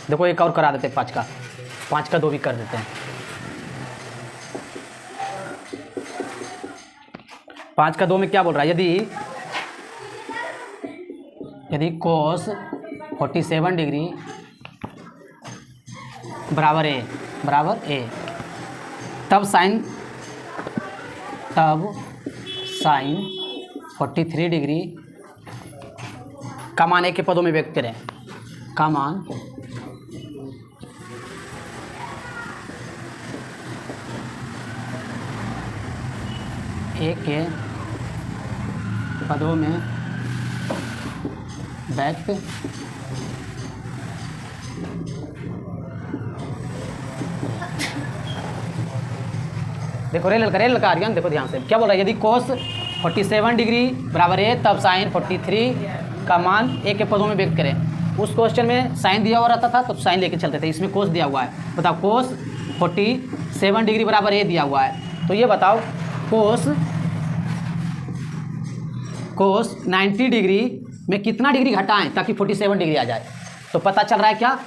देखो एक और करा देते हैं 5 का, 5 का 2 भी कर देते हैं। 5 का 2 में क्या बोल रहा है, यदि कोस 47 डिग्री बराबर ए तब साइन 43 डिग्री का मान ए के पदों में व्यक्त करें, का मान ए के पदों में व्यक्त देखो रेल का आर्यन देखो ध्यान से क्या बोल रहा है, यदि कोस 47 डिग्री बराबर ए तब साइन 43 का मान ए के पदों में व्यक्त करें। उस क्वेश्चन में साइन दिया हुआ रहता था तो साइन लेके चलते थे, इसमें कोस दिया हुआ है। बताओ कोस 47 डिग्री बराबर ए दिया हुआ है, तो ये बताओ कोस 90 डिग्री में कितना डिग्री घटाएं ताकि 47 डिग्री आ जाए। तो पता चल रहा है क्या,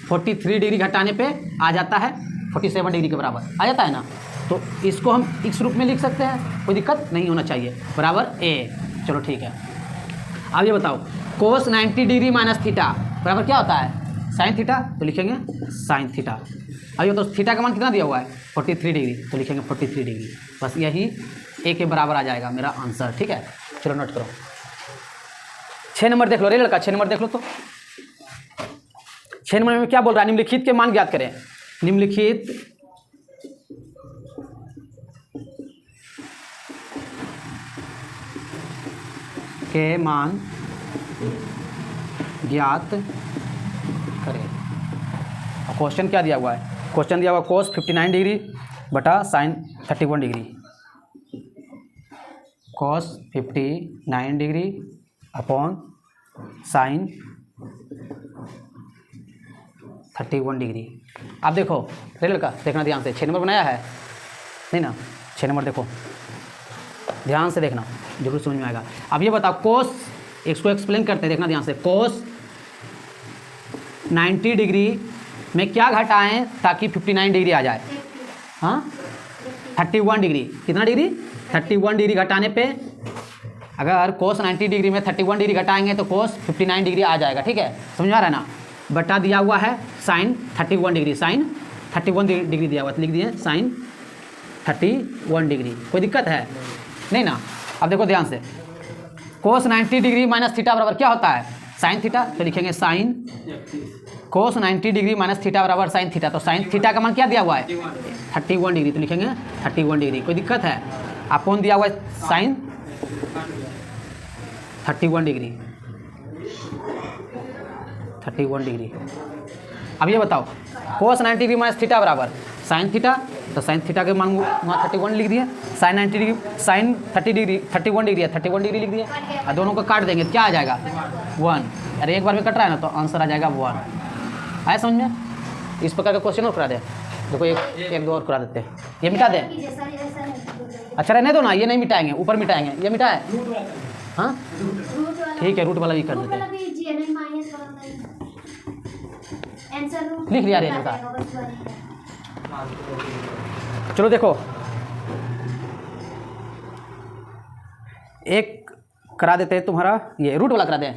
43 डिग्री घटाने पे आ जाता है 47 डिग्री के बराबर आ जाता है ना। तो इसको हम इस रूप में लिख सकते हैं, कोई दिक्कत नहीं होना चाहिए, बराबर ए। चलो ठीक है, अब ये बताओ कोस 90 डिग्री माइनस थीटा बराबर क्या होता है, साइन थीटा। तो लिखेंगे साइन थीटा। अब ये तो थीटा का मान कितना दिया हुआ है 43 डिग्री, तो लिखेंगे 43 डिग्री। बस यही ए के बराबर आ जाएगा मेरा आंसर। ठीक है, चलो नोट करो। 6 नंबर देख लो रे लड़का, 6 नंबर देख लो। तो 6 नंबर में क्या बोल रहा है, निम्नलिखित के मान ज्ञात करें। निम्नलिखित के मान ज्ञात करें। और क्वेश्चन क्या दिया हुआ है, क्वेश्चन दिया हुआ कोस 59 डिग्री बटा साइन 31 डिग्री। कोस 59 डिग्री अपॉन साइन 31 डिग्री। अब देखो रेल का देखना ध्यान से, 6 नंबर बनाया है नहीं ना, 6 नंबर देखो ध्यान से देखना, जरूर समझ में आएगा। अब ये बताओ कोस, इसको एक्सप्लेन करते हैं, देखना ध्यान से। कोस 90 डिग्री में क्या घटाएं ताकि 59 डिग्री आ जाए। हाँ 31 डिग्री, कितना डिग्री 31 डिग्री घटाने पे, अगर कोस 90 डिग्री में 31 डिग्री घटाएंगे तो कोस 59 डिग्री आ जाएगा। ठीक है, समझ में आ रहा है ना। बटा दिया हुआ है साइन 31 डिग्री, साइन 31 डिग्री दिया हुआ तो लिख दिए साइन 31 डिग्री। कोई दिक्कत है नहीं ना। अब देखो ध्यान से, कोस 90 डिग्री माइनस थीटा बराबर क्या होता है, साइन थीटा। तो लिखेंगे sine cos 90 degree minus theta बराबर साइन थीटा। तो साइन थीटा का मान क्या दिया हुआ है 31 डिग्री, तो लिखेंगे 31 डिग्री। कोई दिक्कत है, अपोन दिया हुआ है साइन 31 डिग्री, 31 डिग्री। अब ये बताओ कोस 90 डिग्री माइनस थीटा बराबर साइन थीटा। तो साइन थीटा के मान वहाँ 31 लिख दिए, sine 90 degree, sine 30 degree 31 degree है, 31 डिग्री लिख दिए। और दोनों को काट देंगे, क्या आ जाएगा 1। अरे एक बार में कट रहा है ना, तो आंसर आ जाएगा 1। आया समझ में। इस प्रकार का क्वेश्चन और करा दे। देखो एक दो और करा देते हैं, ये मिटा दें। अच्छा रहने दो ना, ये नहीं मिटाएंगे, ऊपर मिटाएंगे। ये मिटाए हाँ ठीक है, रूट वाला भी कर देते हैं। लिख लिया रेल का। चलो देखो एक करा देते हैं तुम्हारा, ये रूट वाला करा दें।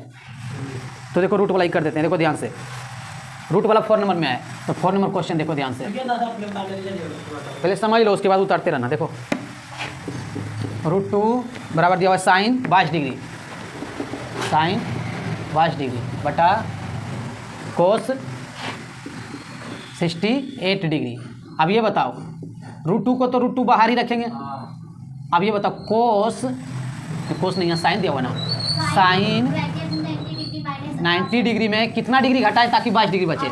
तो देखो रूट वाला ही कर देते हैं, देखो ध्यान से। रूट वाला 4 नंबर में आए, तो 4 नंबर क्वेश्चन देखो ध्यान से, पहले समझ लो उसके बाद उतारते रहना। देखो √2 बराबर दिया हुआ साइन 22 डिग्री, साइन 22 डिग्री बटा कोस 68 डिग्री। अब ये बताओ √2 को तो √2 बाहर ही रखेंगे। अब ये बताओ कोस नहीं है, साइन दिया हुआ ना, साइन 90 डिग्री में कितना डिग्री घटाए ताकि 22 डिग्री बचे,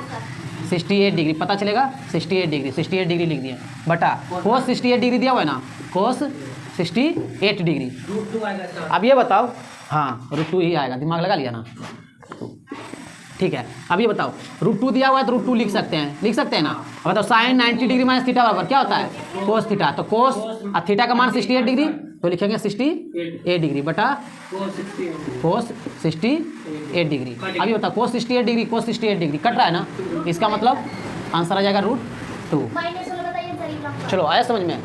68 डिग्री। पता चलेगा 68 डिग्री लिख दिए बटा कोस 68 डिग्री दिया हुआ है ना, कोस 68 डिग्री। अब ये बताओ, हाँ √2 ही आएगा, दिमाग लगा लिया ना। ठीक है, अब ये बताओ √2 दिया हुआ है तो √2 लिख सकते हैं ना। अब बताओ साइन 90 डिग्री माइनस थीटा बराबर क्या होता है कोस थीटा। तो कोस और थीटा का मान 68 डिग्री, तो लिखेंगे 68 डिग्री बटा कोस 68 डिग्री। अभी होता कोस 68 डिग्री, कोस 68 डिग्री कट रहा है ना, इसका मतलब आंसर आ जाएगा √2। चलो आया समझ में।